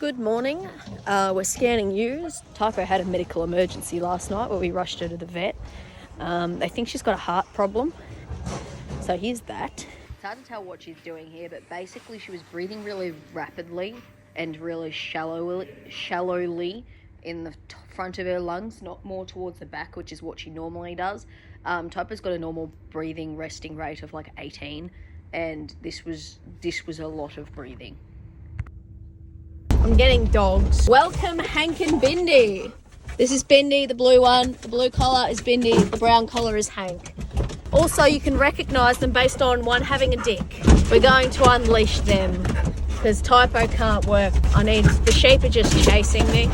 Good morning. We're scanning ewes. Typo had a medical emergency last night where we rushed her to the vet. They think she's got a heart problem. So here's that. It's hard to tell what she's doing here, but basically she was breathing really rapidly and really shallowly in the front of her lungs, not more towards the back, which is what she normally does. Typo's got a normal breathing resting rate of like 18, and this was a lot of breathing. I'm getting dogs. Welcome Hank and Bindi. This is Bindi, the blue one. The blue collar is Bindi, the brown collar is Hank. Also, you can recognise them based on one having a dick. We're going to unleash them because Typo can't work. The sheep are just chasing me.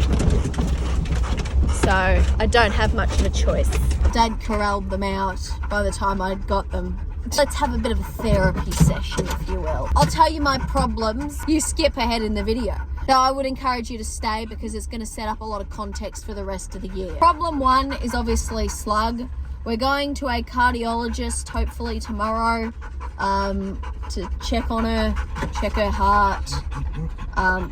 So I don't have much of a choice. Dad corralled them out by the time I'd got them. Let's have a bit of a therapy session, if you will. I'll tell you my problems. You skip ahead in the video. Now, I would encourage you to stay because it's going to set up a lot of context for the rest of the year. Problem one is obviously slug. We're going to a cardiologist hopefully tomorrow to check on her, check her heart,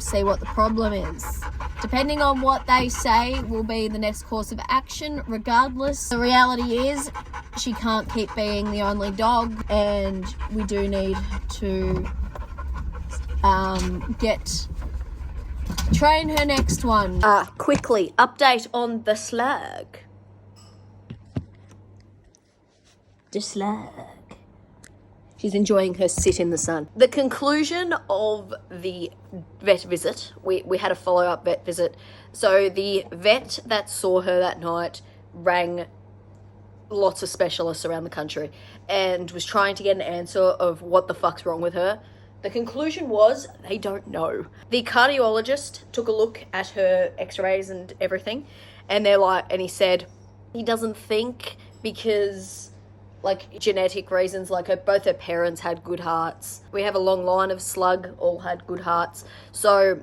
see what the problem is. Depending on what they say will be the next course of action. Regardless, the reality is she can't keep being the only dog, and we do need to train her next one. Quickly, update on the slug. The slug. She's enjoying her sit in the sun. The conclusion of the vet visit, we had a follow-up vet visit. So the vet that saw her that night rang lots of specialists around the country and was trying to get an answer of what the fuck's wrong with her. The conclusion was they don't know. The cardiologist took a look at her x-rays and everything, and he said he doesn't think, because genetic reasons, both her parents had good hearts. We have a long line of slug, all had good hearts. So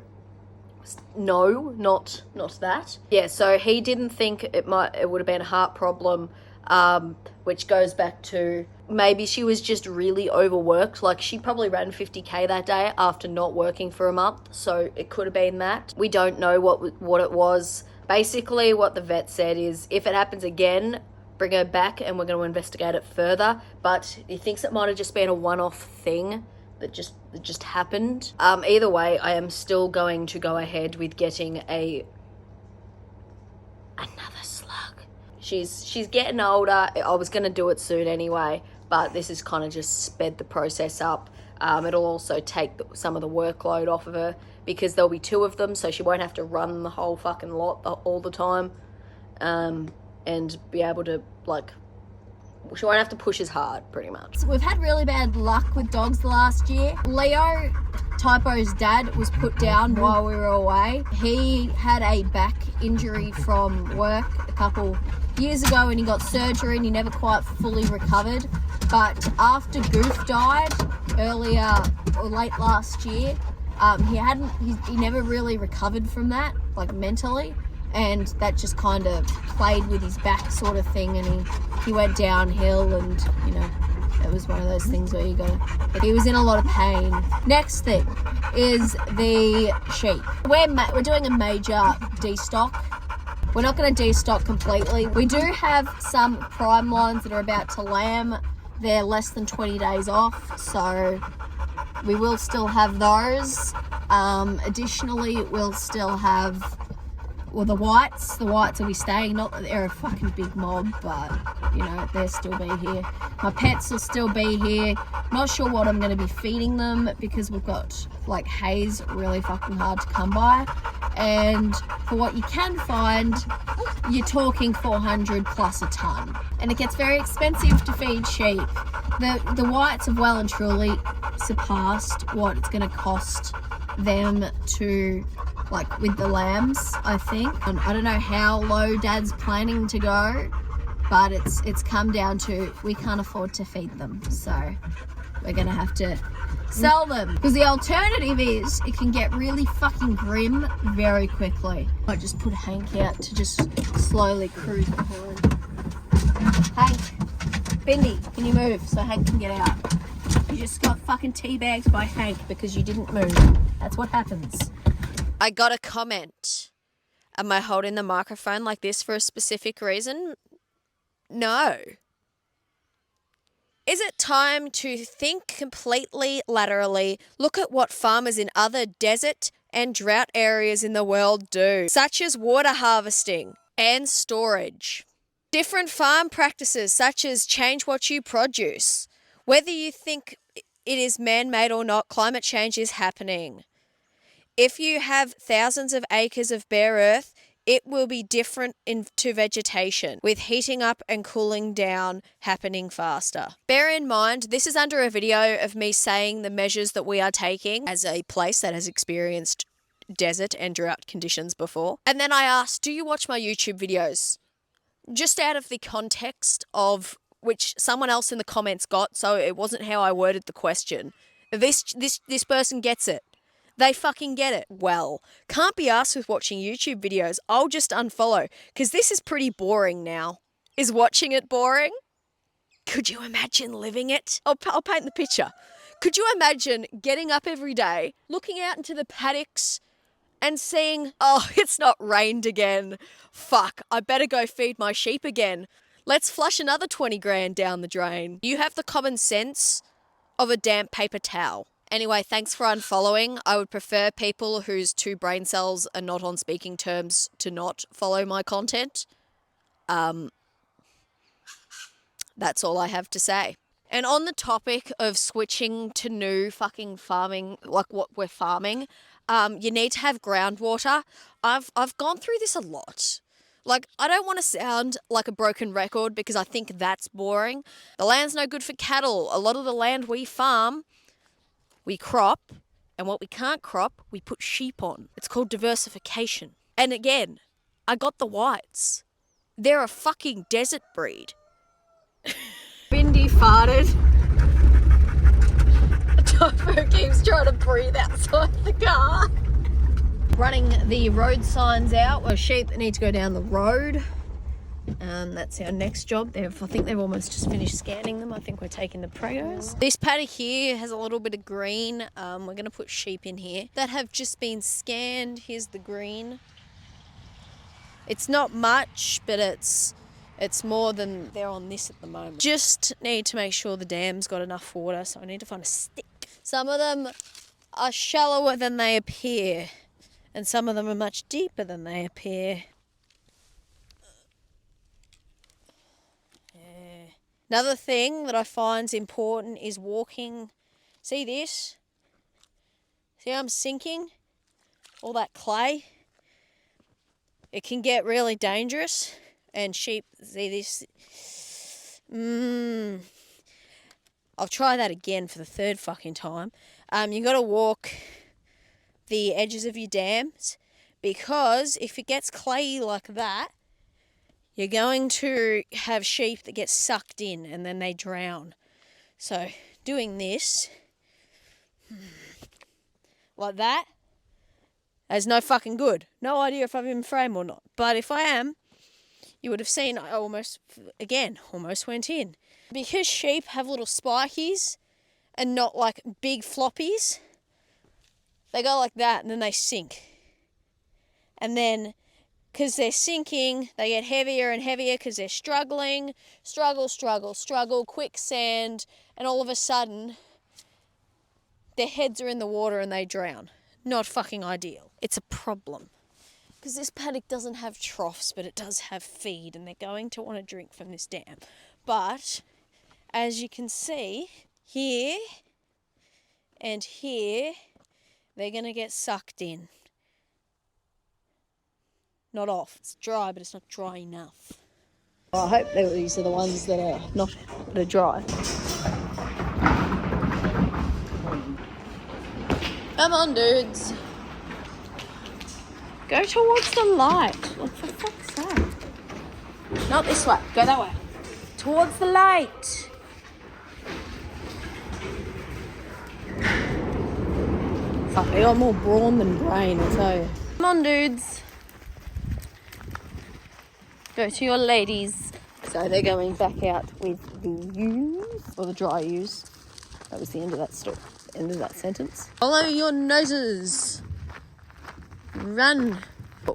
no, not that. Yeah, so he didn't think it would have been a heart problem, which goes back to maybe she was just really overworked. She probably ran 50k that day after not working for a month, so it could have been that. We don't know what it was. Basically, what the vet said is if it happens again, bring her back and we're going to investigate it further. But he thinks it might have just been a one-off thing that just happened. Either way, I am still going to go ahead with getting another slug. She's getting older. I was going to do it soon anyway, but this has kind of just sped the process up. It'll also take some of the workload off of her because there'll be two of them, so she won't have to run the whole fucking lot all the time. And be able to, she won't have to push as hard, pretty much. We've had really bad luck with dogs the last year. Leo, Typo's dad, was put down while we were away. He had a back injury from work a couple years ago and he got surgery and he never quite fully recovered. But after Goof died earlier or late last year, he never really recovered from that, mentally. And that just kind of played with his back sort of thing, and he went downhill, and it was one of those things where he was in a lot of pain. Next thing is the sheep. We're doing a major destock. We're not going to destock completely. We do have some prime lines that are about to lamb. They're less than 20 days off, so we will still have those. Additionally, we'll still have the whites will be staying. Not that they're a fucking big mob, but they'll still be here. My pets will still be here. Not sure what I'm going to be feeding them because we've got hay's really fucking hard to come by, and for what you can find, you're talking 400 plus a ton, and it gets very expensive to feed sheep. The whites have well and truly surpassed what it's going to cost them to with the lambs, I think. I don't know how low Dad's planning to go, but it's come down to we can't afford to feed them, so we're gonna have to sell them, because the alternative is it can get really fucking grim very quickly. I just put Hank out to just slowly cruise behind. Hank, Bindi, can you move so Hank can get out? You just got fucking teabagged by Hank because you didn't move. That's what happens. I got a comment. Am I holding the microphone like this for a specific reason? No. Is it time to think completely laterally, look at what farmers in other desert and drought areas in the world do, such as water harvesting and storage? Different farm practices such as change what you produce. Whether you think it is man-made or not, climate change is happening. If you have thousands of acres of bare earth, it will be different into vegetation, with heating up and cooling down happening faster. Bear in mind, this is under a video of me saying the measures that we are taking as a place that has experienced desert and drought conditions before. And then I asked, do you watch my YouTube videos? Just out of the context of which someone else in the comments got, so it wasn't how I worded the question. This person gets it. They fucking get it. Well, can't be asked with watching YouTube videos. I'll just unfollow, because this is pretty boring now. Is watching it boring? Could you imagine living it? I'll paint the picture. Could you imagine getting up every day, looking out into the paddocks and seeing, oh, it's not rained again. Fuck, I better go feed my sheep again. Let's flush another 20 grand down the drain. You have the common sense of a damp paper towel. Anyway, thanks for unfollowing. I would prefer people whose two brain cells are not on speaking terms to not follow my content. That's all I have to say. And on the topic of switching to new fucking farming, like what we're farming, you need to have groundwater. I've gone through this a lot. Like, I don't want to sound like a broken record because I think that's boring. The land's no good for cattle. A lot of the land we farm, we crop, and what we can't crop, we put sheep on. It's called diversification. And again, I got the whites. They're a fucking desert breed. Bindi farted. Typo keeps trying to breathe outside the car. Running the road signs out. Well, sheep that need to go down the road. And that's our next job. I think they've almost just finished scanning them. I think we're taking the pregos. This paddock here has a little bit of green. We're going to put sheep in here that have just been scanned. Here's the green. It's not much, but it's more than they're on this at the moment. Just need to make sure the dam's got enough water, so I need to find a stick. Some of them are shallower than they appear, and some of them are much deeper than they appear. Another thing that I find is important is walking. See this? See how I'm sinking? All that clay. It can get really dangerous. And sheep, see this? I'll try that again for the third fucking time. You got to walk the edges of your dams, because if it gets clayey like that, you're going to have sheep that get sucked in and then they drown. So doing this, like that, is no fucking good. No idea if I'm in frame or not. But if I am, you would have seen I almost went in. Because sheep have little spikies and not like big floppies, they go like that and then they sink. And then, because they're sinking, they get heavier and heavier because they're struggling. Struggle, quicksand, and all of a sudden, their heads are in the water and they drown. Not fucking ideal. It's a problem. Because this paddock doesn't have troughs, but it does have feed, and they're going to want to drink from this dam. But, as you can see, here and here, they're going to get sucked in. Not off. It's dry, but it's not dry enough. Well, I hope these are the ones that are not that are dry. Come on, dudes. Go towards the light. What the fuck's that? Not this way. Go that way. Towards the light. Fuck, they got more brawn than brain, I'll tell you. Come on, dudes. Go to your ladies. So they're going back out with the ewes, or the dry ewes. That was the end of that story. End of that sentence. Follow your noses. Run.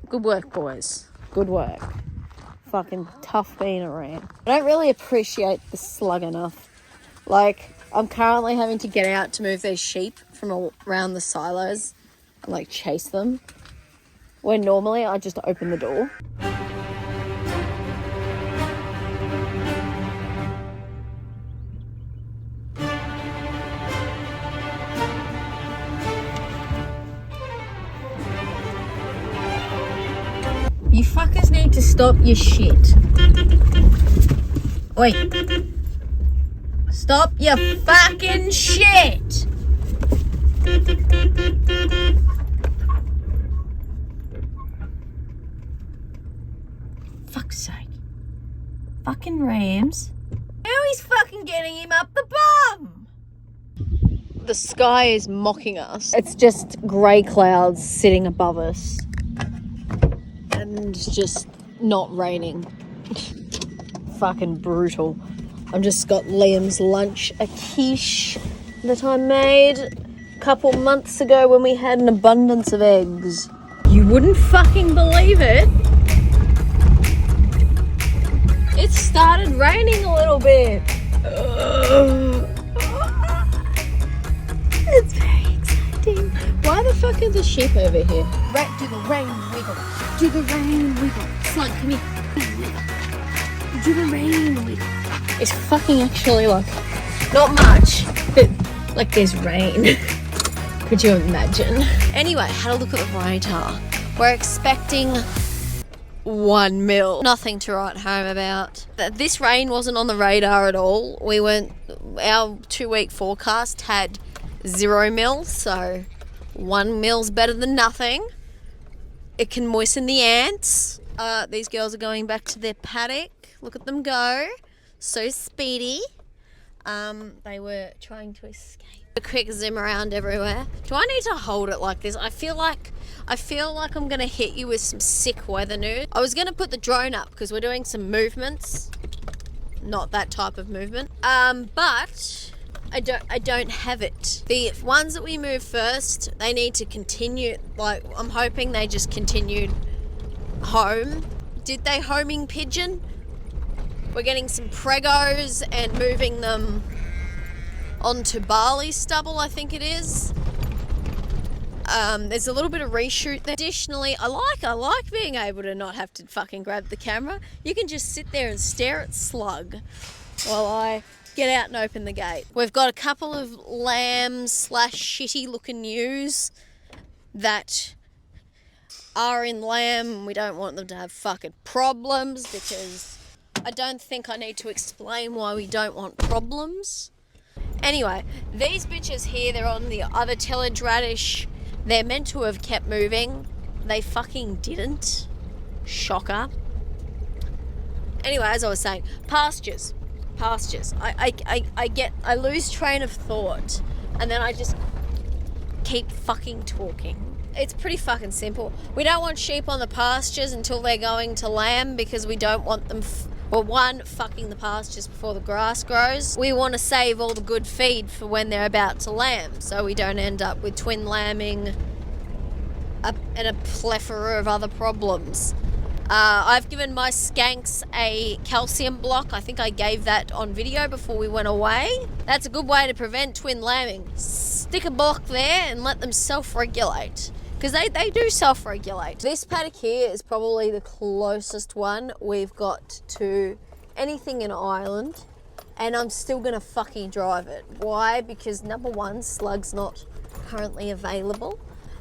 Good work, boys. Good work. Fucking tough being a ram. I don't really appreciate the slug enough. Like, I'm currently having to get out to move these sheep from around the silos and, like, chase them. Where normally I just open the door. You fuckers need to stop your shit. Wait. Stop your fucking shit! Fuck's sake. Fucking rams. Now he's fucking getting him up the bum! The sky is mocking us. It's just grey clouds sitting above us. And just not raining. Fucking brutal. I've just got Liam's lunch, a quiche that I made a couple months ago when we had an abundance of eggs. You wouldn't fucking believe it. It started raining a little bit. It's very exciting. Why the fuck are the sheep over here? Right, do the rain wiggle. Do the rain wiggle. Slug, come here. Wiggle. Do the rain wiggle. It's fucking actually like, not much, but like there's rain. Could you imagine? Anyway, had a look at the radar. We're expecting 1 mil. Nothing to write home about. This rain wasn't on the radar at all. Our 2-week forecast had 0 mil, so 1 mil's better than nothing. It can moisten the ants. These girls are going back to their paddock. Look at them go. So speedy. They were trying to escape. A quick zoom around everywhere. Do I need to hold it like this? I feel like I'm gonna hit you with some sick weather news. I was gonna put the drone up because we're doing some movements. Not that type of movement. But I don't have it. The ones that we move first, they need to continue. Like, I'm hoping they just continued home. Did they homing pigeon? We're getting some pregos and moving them onto barley stubble, I think it is. There's a little bit of reshoot there. Additionally, I like being able to not have to fucking grab the camera. You can just sit there and stare at Slug while I get out and open the gate. We've got a couple of lambs / shitty looking ewes that are in lamb. We don't want them to have fucking problems because I don't think I need to explain why we don't want problems. Anyway, these bitches here, they're on the other tillage radish. They're meant to have kept moving. They fucking didn't. Shocker. Anyway, as I was saying, pastures. I lose train of thought and then I just keep fucking talking. It's pretty fucking simple. We don't want sheep on the pastures until they're going to lamb because we don't want them fucking the pastures before the grass grows. We want to save all the good feed for when they're about to lamb, so we don't end up with twin lambing and a plethora of other problems. I've given my skanks a calcium block. I think I gave that on video before we went away. That's a good way to prevent twin lambing. Stick a block there and let them self-regulate. Because they do self-regulate. This paddock here is probably the closest one we've got to anything in Ireland. And I'm still going to fucking drive it. Why? Because number one, Slug's not currently available.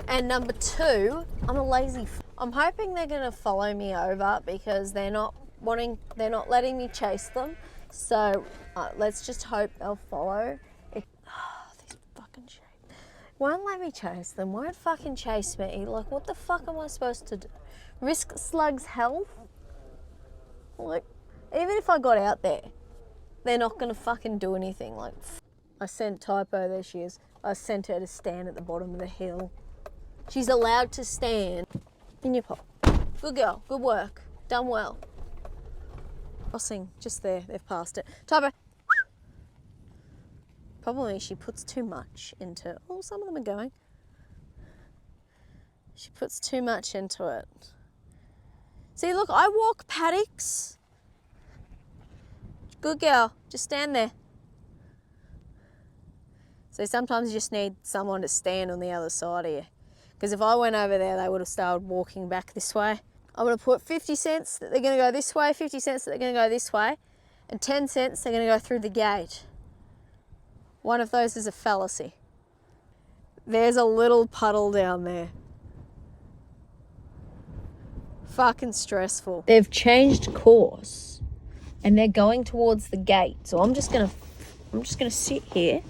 And number two, I'm a lazy I'm hoping they're going to follow me over because they're not letting me chase them. So let's just hope they'll follow. These fucking sheep won't let me chase them, won't fucking chase me. Like, what the fuck am I supposed to do? Risk Slug's health? Like, even if I got out there, they're not going to fucking do anything. Like, I sent Typo, there she is. I sent her to stand at the bottom of the hill. She's allowed to stand. In your pot. Good girl, good work. Done well. Crossing, just there, they've passed it. Typo. Problem is she puts too much into, oh, some of them are going. She puts too much into it. See, look, I walk paddocks. Good girl, just stand there. So sometimes you just need someone to stand on the other side of you. Because if I went over there, they would have started walking back this way. I'm going to put 50 cents that they're going to go this way, 50 cents that they're going to go this way, and 10 cents they're going to go through the gate. One of those is a fallacy. There's a little puddle down there. Fucking stressful. They've changed course and they're going towards the gate. So I'm just gonna sit here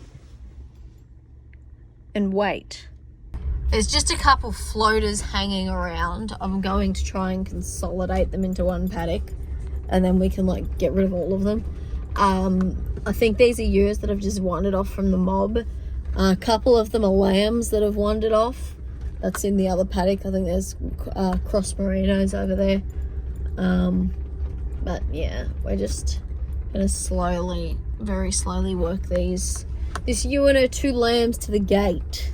and wait. There's just a couple floaters hanging around. I'm going to try and consolidate them into one paddock and then we can like get rid of all of them. I think these are ewes that have just wandered off from the mob. A couple of them are lambs that have wandered off. That's in the other paddock. I think there's cross Merinos over there. But yeah, we're just gonna slowly, very slowly work this ewe and her 2 lambs to the gate.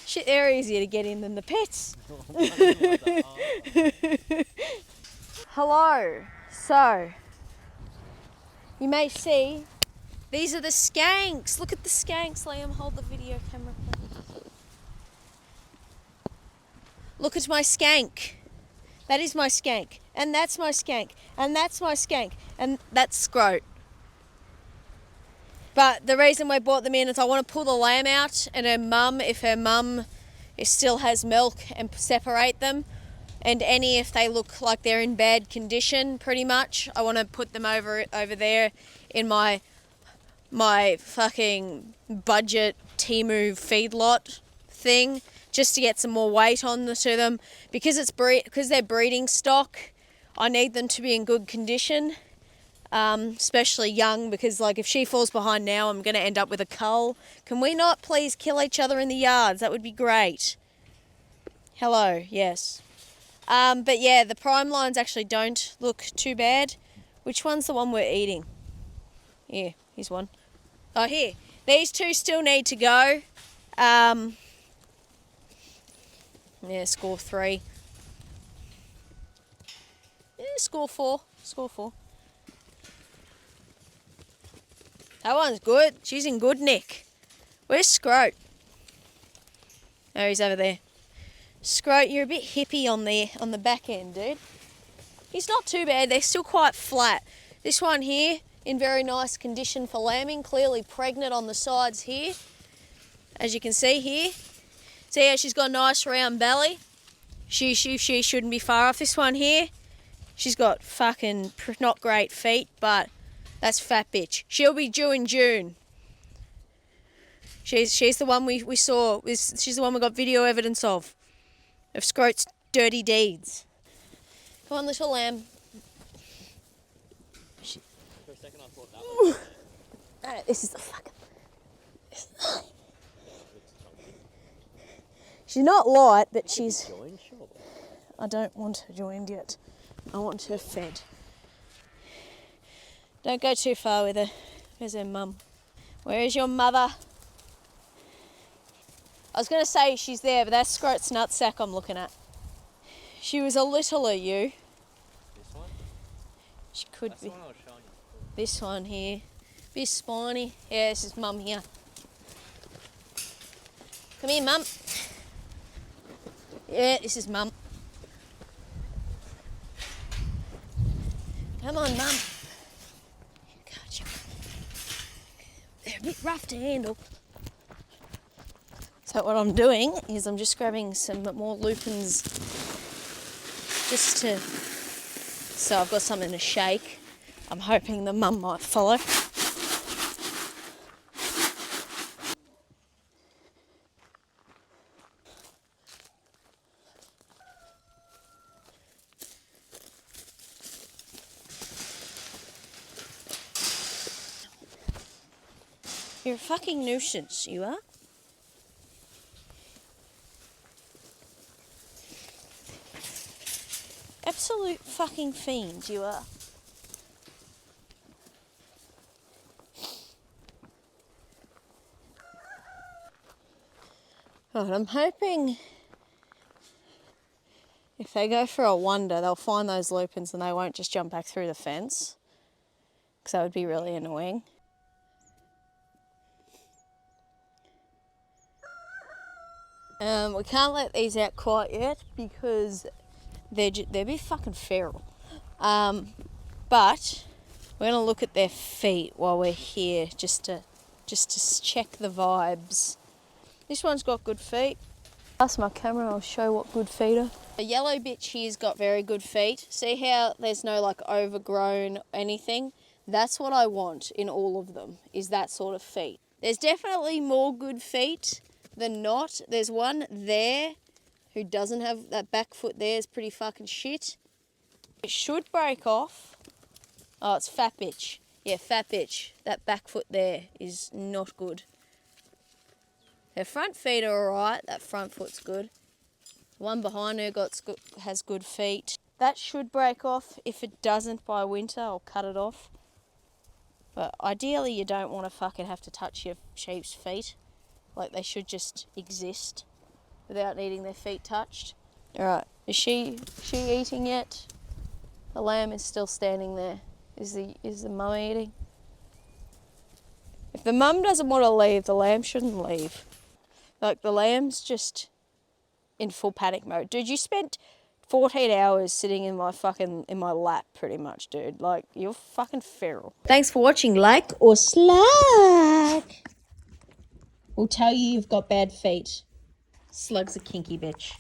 Shit, they're easier to get in than the pets. Hello. So, you may see, these are the skanks. Look at the skanks, Liam. Hold the video camera. Look at my skank. That is my skank. And that's my skank. And that's my skank. And that's Scroat. But the reason we brought them in is I want to pull the lamb out and if her mum still has milk, and separate them. And if they look like they're in bad condition, pretty much, I want to put them over there in my fucking budget Temu feedlot thing, just to get some more weight on to them. Because they're breeding stock, I need them to be in good condition. Especially young, because like if she falls behind now, I'm going to end up with a cull. Can we not please kill each other in the yards? That would be great. Hello, yes. But yeah, the prime lines actually don't look too bad. Which one's the one we're eating? Yeah, here's one. Oh, here. These 2 still need to go. Yeah, score 3. Yeah, score 4. Score 4. That one's good. She's in good nick. Where's Scroat? Oh, he's over there. Scroat, you're a bit hippie on the back end, dude. He's not too bad. They're still quite flat. This one here, in very nice condition for lambing. Clearly pregnant on the sides here. As you can see here. See how she's got a nice round belly? She shouldn't be far off. This one here, she's got fucking not great feet, but that's fat bitch. She'll be due in June. She's the one we saw. She's the one we got video evidence of Scroat's dirty deeds. Come on, little lamb. For a second I thought that was No, this is the fucking... She's not light, but she's... I don't want her joined yet. I want her fed. Don't go too far with her. Where's her mum? Where is your mother? I was going to say she's there, but that's Scroat's nutsack I'm looking at. She was a littler ewe. This one? She could that's be. The one I was showing you. This one here. Bit spiny. Yeah, this is mum here. Come here, mum. Yeah, this is mum. Come on, mum. Gotcha. They're a bit rough to handle. So what I'm doing is I'm just grabbing some more lupins so I've got something to shake. I'm hoping the mum might follow. You're a fucking nuisance, you are. Absolute fucking fiend, you are. Right, I'm hoping if they go for a wander, they'll find those lupins and they won't just jump back through the fence, because that would be really annoying. We can't let these out quite yet because they'd be fucking feral. But we're gonna look at their feet while we're here, just to check the vibes. This one's got good feet. Pass my camera, I'll show what good feet are. The yellow bitch here's got very good feet. See how there's no like overgrown anything? That's what I want in all of them, is that sort of feet. There's definitely more good feet than not. There's one there who doesn't have that back foot there, is pretty fucking shit. It should break off. Oh, it's fat bitch. Yeah, fat bitch. That back foot there is not good. Her front feet are alright. That front foot's good. The one behind her has good feet. That should break off. If it doesn't by winter, I'll cut it off. But ideally, you don't want to fucking have to touch your sheep's feet. Like, they should just exist without needing their feet touched. Alright, is she eating yet? The lamb is still standing there. Is the mum eating? If the mum doesn't want to leave, the lamb shouldn't leave. Like, the lamb's just in full panic mode. Dude, you spent 14 hours sitting in my lap, pretty much, dude. Like, you're fucking feral. Thanks for watching. Like or slack. We'll tell you you've got bad feet. Slug's a kinky bitch.